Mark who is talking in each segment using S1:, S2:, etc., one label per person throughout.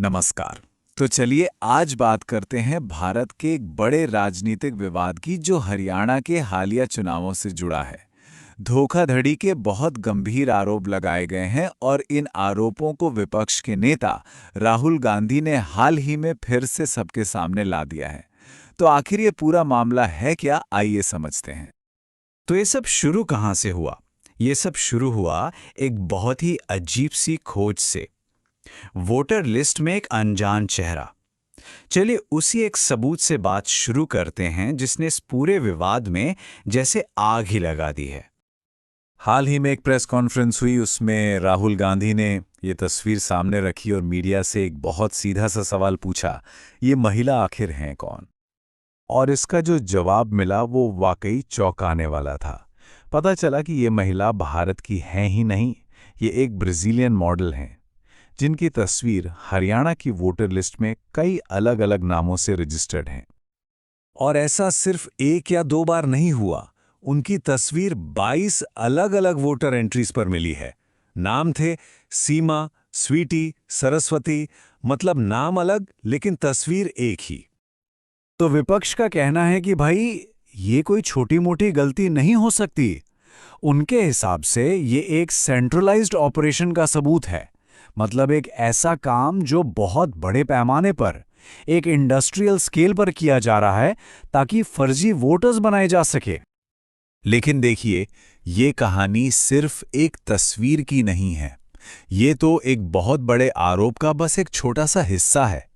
S1: नमस्कार। तो चलिए आज बात करते हैं भारत के एक बड़े राजनीतिक विवाद की जो हरियाणा के हालिया चुनावों से जुड़ा है। धोखाधड़ी के बहुत गंभीर आरोप लगाए गए हैं और इन आरोपों को विपक्ष के नेता राहुल गांधी ने हाल ही में फिर से सबके सामने ला दिया है। तो आखिर ये पूरा मामला है क्या, आइए समझते हैं।
S2: तो ये सब शुरू कहाँ से हुआ? ये सब शुरू हुआ एक बहुत ही अजीब सी खोज से। वोटर लिस्ट में एक अनजान चेहरा। चलिए उसी एक सबूत से बात शुरू करते हैं जिसने इस पूरे विवाद में जैसे आग ही लगा दी है।
S1: हाल ही में एक प्रेस कॉन्फ्रेंस हुई, उसमें राहुल गांधी ने ये तस्वीर सामने रखी और मीडिया से एक बहुत सीधा सा सवाल पूछा, ये महिला आखिर हैं कौन? और इसका जो जवाब मिला वो वाकई चौंकाने वाला था। पता चला कि ये महिला भारत की है ही नहीं, ये एक ब्राज़ीलियन मॉडल हैं जिनकी तस्वीर हरियाणा की वोटर लिस्ट में कई अलग अलग नामों से रजिस्टर्ड है। और ऐसा सिर्फ एक या दो बार नहीं हुआ, उनकी तस्वीर 22 अलग अलग वोटर एंट्रीज पर मिली है। नाम थे सीमा, स्वीटी, सरस्वती, मतलब नाम अलग लेकिन तस्वीर एक ही। तो विपक्ष का कहना है कि भाई ये कोई छोटी मोटी गलती नहीं हो सकती। उनके हिसाब से ये एक सेंट्रलाइज्ड ऑपरेशन का सबूत है, मतलब एक ऐसा काम जो बहुत बड़े पैमाने पर एक इंडस्ट्रियल स्केल पर किया जा रहा है ताकि फर्जी वोटर्स बनाए जा सके। लेकिन देखिए, ये कहानी सिर्फ एक तस्वीर की नहीं है। ये तो एक बहुत बड़े आरोप का बस एक छोटा सा हिस्सा है।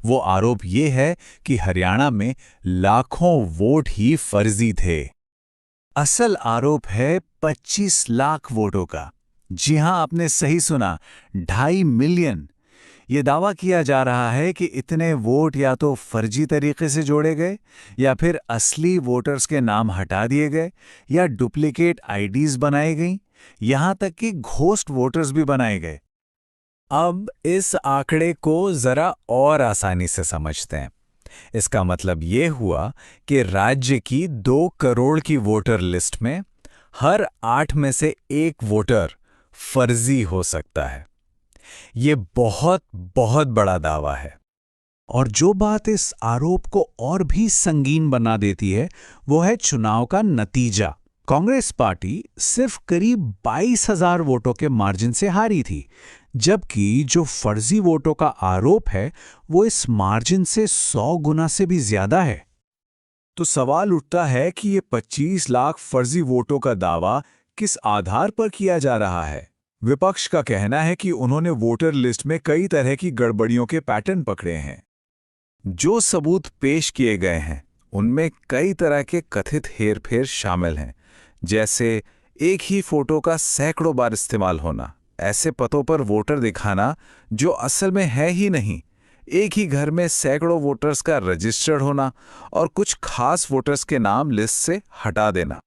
S1: वो आरोप ये है कि हरियाणा में लाखों वोट ही फर्जी थे। असल आरोप है 25 लाख वोटों का। जी हां, आपने सही सुना, 2.5 मिलियन। ये दावा किया जा रहा है कि इतने वोट या तो फर्जी तरीके से जोड़े गए, या फिर असली वोटर्स के नाम हटा दिए गए, या डुप्लीकेट आईडीज बनाई गईं, यहां तक कि घोस्ट वोटर्स भी बनाए गए। अब इस आंकड़े को जरा और आसानी से समझते हैं। इसका मतलब ये हुआ कि राज्य की 2 करोड़ की वोटर लिस्ट में हर 8 में से 1 वोटर फर्जी हो सकता है। ये बहुत बहुत बड़ा दावा है। और जो बात इस आरोप को और भी संगीन बना देती है वो है चुनाव का नतीजा। कांग्रेस पार्टी सिर्फ करीब 22,000 वोटों के मार्जिन से हारी थी, जबकि जो फर्जी वोटों का आरोप है वो इस मार्जिन से 100 गुना से भी ज्यादा है। तो सवाल उठता है कि ये 25 लाख फर्जी वोटों का दावा किस आधार पर किया जा रहा है? विपक्ष का कहना है कि उन्होंने वोटर लिस्ट में कई तरह की गड़बड़ियों के पैटर्न पकड़े हैं। जो सबूत पेश किए गए हैं उनमें कई तरह के कथित हेरफेर शामिल हैं, जैसे एक ही फोटो का सैकड़ों बार इस्तेमाल होना, ऐसे पतों पर वोटर दिखाना जो असल में है ही नहीं, एक ही घर में सैकड़ों वोटर्स का रजिस्टर्ड होना और कुछ खास वोटर्स के नाम लिस्ट से हटा देना।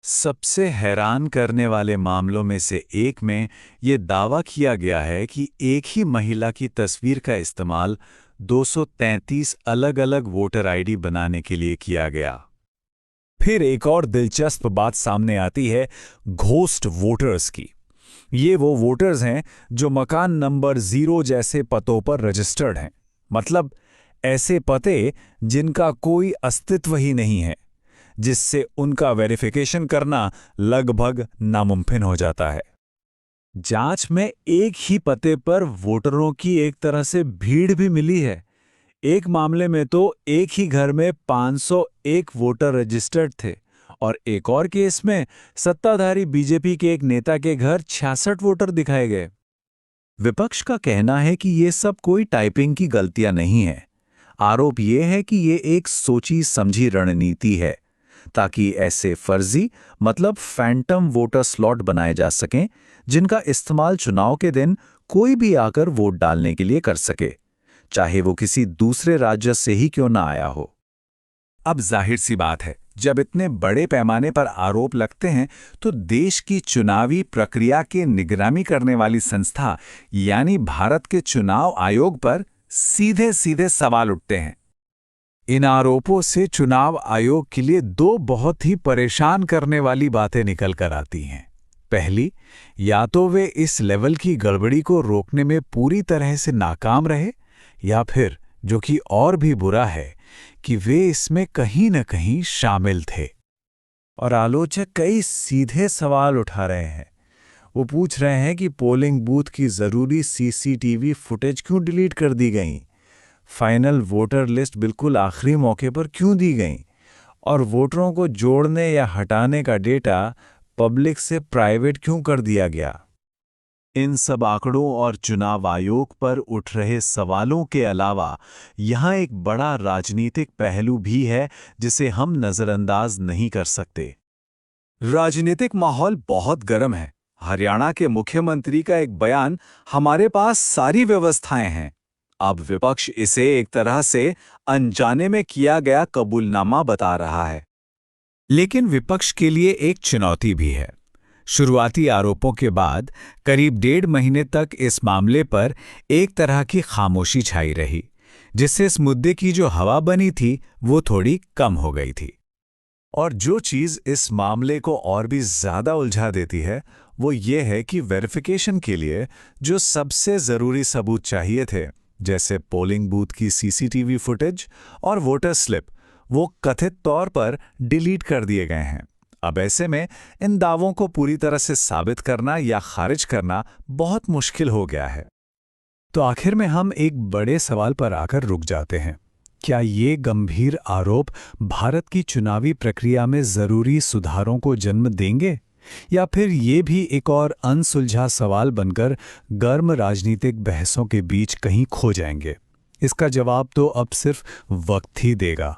S1: सबसे हैरान करने वाले मामलों में से एक में ये दावा किया गया है कि एक ही महिला की तस्वीर का इस्तेमाल 233 अलग अलग वोटर आईडी बनाने के लिए किया गया। फिर एक और दिलचस्प बात सामने आती है घोस्ट वोटर्स की। ये वो वोटर्स हैं जो मकान नंबर 0 जैसे पतों पर रजिस्टर्ड हैं, मतलब ऐसे पते जिनका कोई अस्तित्व ही नहीं है, जिससे उनका वेरिफिकेशन करना लगभग नामुमकिन हो जाता है। जांच में एक ही पते पर वोटरों की एक तरह से भीड़ भी मिली है। एक मामले में तो एक ही घर में 501 वोटर रजिस्टर्ड थे और एक और केस में सत्ताधारी बीजेपी के एक नेता के घर 66 वोटर दिखाए गए। विपक्ष का कहना है कि ये सब कोई टाइपिंग की गलतियां नहीं है। आरोप ये है कि ये एक सोची समझी रणनीति है ताकि ऐसे फर्जी, मतलब फैंटम वोटर स्लॉट बनाए जा सकें जिनका इस्तेमाल चुनाव के दिन कोई भी आकर वोट डालने के लिए कर सके, चाहे वो किसी दूसरे राज्य से ही क्यों ना आया हो। अब जाहिर सी बात है, जब इतने बड़े पैमाने पर आरोप लगते हैं तो देश की चुनावी प्रक्रिया की निगरानी करने वाली संस्था यानी भारत के चुनाव आयोग पर सीधे सीधे सवाल उठते हैं। इन आरोपों से चुनाव आयोग के लिए 2 बहुत ही परेशान करने वाली बातें निकल कर आती हैं। पहली, या तो वे इस लेवल की गड़बड़ी को रोकने में पूरी तरह से नाकाम रहे, या फिर जो कि और भी बुरा है कि वे इसमें कहीं न कहीं शामिल थे? और आलोचक कई सीधे सवाल उठा रहे हैं। वो पूछ रहे हैं कि पोलिंग बूथ की ज़रूरी सीसीटीवी फुटेज क्यों डिलीट कर दी गई? फाइनल वोटर लिस्ट बिल्कुल आखिरी मौके पर क्यों दी गई? और वोटरों को जोड़ने या हटाने का डेटा पब्लिक से प्राइवेट क्यों कर दिया गया? इन सब आंकड़ों और चुनाव आयोग पर उठ रहे सवालों के अलावा यहाँ एक बड़ा राजनीतिक पहलू भी है जिसे हम नज़रअंदाज नहीं कर सकते। राजनीतिक माहौल बहुत गर्म है। हरियाणा के मुख्यमंत्री का एक बयान, हमारे पास सारी व्यवस्थाएं हैं। अब विपक्ष इसे एक तरह से अनजाने में किया गया कबूलनामा बता रहा है। लेकिन विपक्ष के लिए एक चुनौती भी है। शुरुआती आरोपों के बाद करीब 1.5 महीने तक इस मामले पर एक तरह की खामोशी छाई रही, जिससे इस मुद्दे की जो हवा बनी थी वो थोड़ी कम हो गई थी। और जो चीज़ इस मामले को और भी ज़्यादा उलझा देती है वो ये है कि वेरिफिकेशन के लिए जो सबसे ज़रूरी सबूत चाहिए थे, जैसे पोलिंग बूथ की सीसीटीवी फुटेज और वोटर स्लिप, वो कथित तौर पर डिलीट कर दिए गए हैं। अब ऐसे में इन दावों को पूरी तरह से साबित करना या खारिज करना बहुत मुश्किल हो गया है। तो आखिर में हम एक बड़े सवाल पर आकर रुक जाते हैं। क्या ये गंभीर आरोप भारत की चुनावी प्रक्रिया में ज़रूरी सुधारों को जन्म देंगे, या फिर ये भी एक और अनसुलझा सवाल बनकर गर्म राजनीतिक बहसों के बीच कहीं खो जाएंगे? इसका जवाब तो अब सिर्फ वक्त ही देगा।